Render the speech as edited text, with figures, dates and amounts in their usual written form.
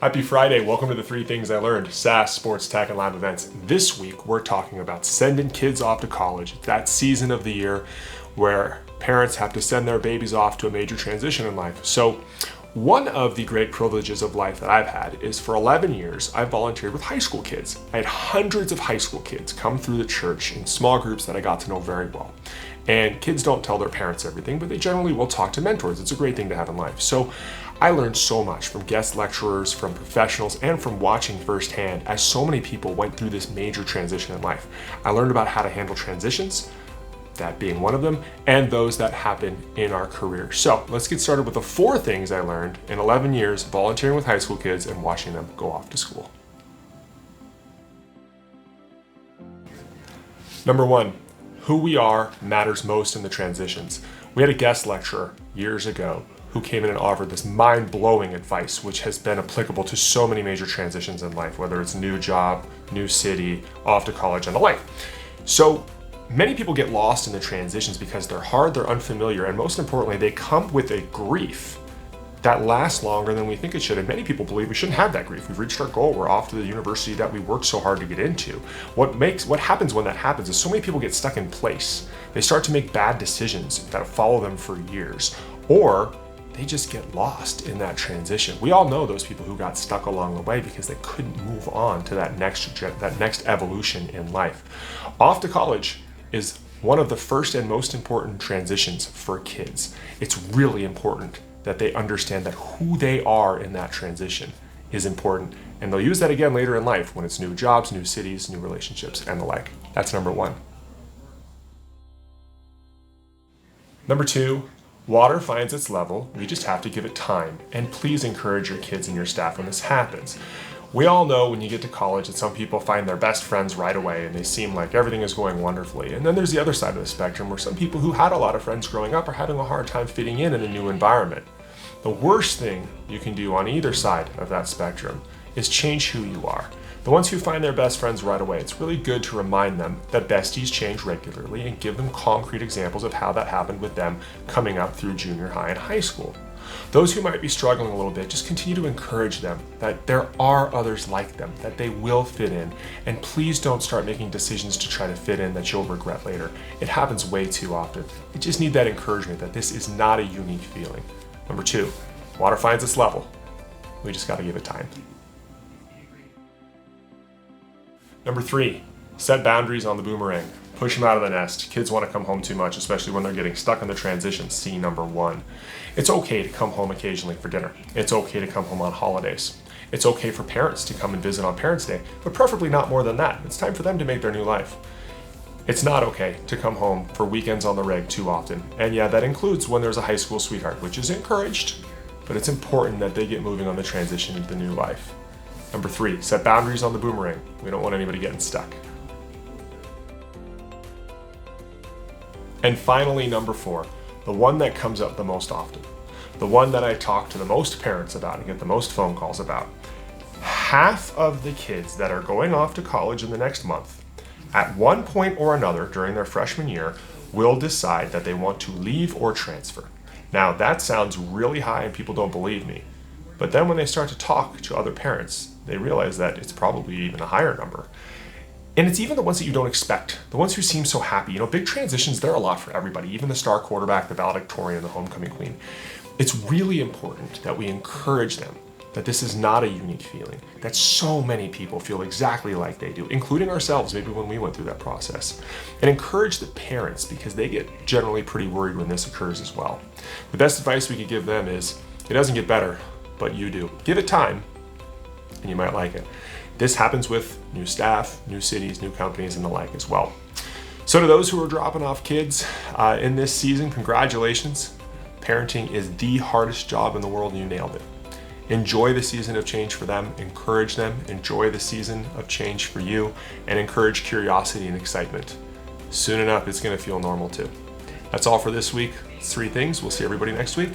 Happy Friday. Welcome to the 3 Things I Learned, Saas, Sports, Tech, and Live Events. This week, we're talking about sending kids off to college. It's that season of the year where parents have to send their babies off to a major transition in life. So one of the great privileges of life that I've had is for 11 years, I volunteered with high school kids. I had hundreds of high school kids come through the church in small groups that I got to know very well. And kids don't tell their parents everything, but they generally will talk to mentors. It's a great thing to have in life. So I learned so much from guest lecturers, from professionals, and from watching firsthand as so many people went through this major transition in life. I learned about how to handle transitions, that being one of them, and those that happen in our career. So let's get started with the 4 things I learned in 11 years volunteering with high school kids and watching them go off to school. Number 1, who we are matters most in the transitions. We had a guest lecturer years ago who came in and offered this mind-blowing advice, which has been applicable to so many major transitions in life, whether it's new job, new city, off to college, and the like. So many people get lost in the transitions because they're hard, they're unfamiliar, and most importantly, they come with a grief that lasts longer than we think it should. And many people believe we shouldn't have that grief. We've reached our goal. We're off to the university that we worked so hard to get into. What happens when that happens is so many people get stuck in place. They start to make bad decisions that follow them for years, or they just get lost in that transition. We all know those people who got stuck along the way because they couldn't move on to that next evolution in life. Off to college is one of the first and most important transitions for kids. It's really important that they understand that who they are in that transition is important. And they'll use that again later in life when it's new jobs, new cities, new relationships, and the like. That's number 1. Number 2, water finds its level. We just have to give it time. And please encourage your kids and your staff when this happens. We all know when you get to college that some people find their best friends right away and they seem like everything is going wonderfully. And then there's the other side of the spectrum where some people who had a lot of friends growing up are having a hard time fitting in a new environment. The worst thing you can do on either side of that spectrum is change who you are. The ones who find their best friends right away, it's really good to remind them that besties change regularly and give them concrete examples of how that happened with them coming up through junior high and high school. Those who might be struggling a little bit, just continue to encourage them that there are others like them, that they will fit in, and please don't start making decisions to try to fit in that you'll regret later. It happens way too often. You just need that encouragement that this is not a unique feeling. Number 2, water finds its level. We just got to give it time. Number 3, set boundaries on the boomerang. Push them out of the nest. Kids want to come home too much, especially when they're getting stuck in the transition. See number 1. It's okay to come home occasionally for dinner. It's okay to come home on holidays. It's okay for parents to come and visit on Parents' Day, but preferably not more than that. It's time for them to make their new life. It's not okay to come home for weekends on the reg too often. And yeah, that includes when there's a high school sweetheart, which is encouraged, but it's important that they get moving on the transition into the new life. Number 3, set boundaries on the boomerang. We don't want anybody getting stuck. And finally, number 4, the one that comes up the most often, the one that I talk to the most parents about and get the most phone calls about. Half of the kids that are going off to college in the next month, at one point or another during their freshman year, will decide that they want to leave or transfer. Now, that sounds really high and people don't believe me. But then when they start to talk to other parents, they realize that it's probably even a higher number. And it's even the ones that you don't expect, the ones who seem so happy. Big transitions, they're a lot for everybody, even the star quarterback, the valedictorian, the homecoming queen. It's really important that we encourage them that this is not a unique feeling, that so many people feel exactly like they do, including ourselves, maybe when we went through that process. And encourage the parents because they get generally pretty worried when this occurs as well. The best advice we could give them is, it doesn't get better, but you do. Give it time, and you might like it. This happens with new staff, new cities, new companies, and the like as well. So to those who are dropping off kids in this season, congratulations. Parenting is the hardest job in the world, and you nailed it. Enjoy the season of change for them, encourage them, enjoy the season of change for you, and encourage curiosity and excitement. Soon enough, it's gonna feel normal too. That's all for this week. It's 3 things. We'll see everybody next week.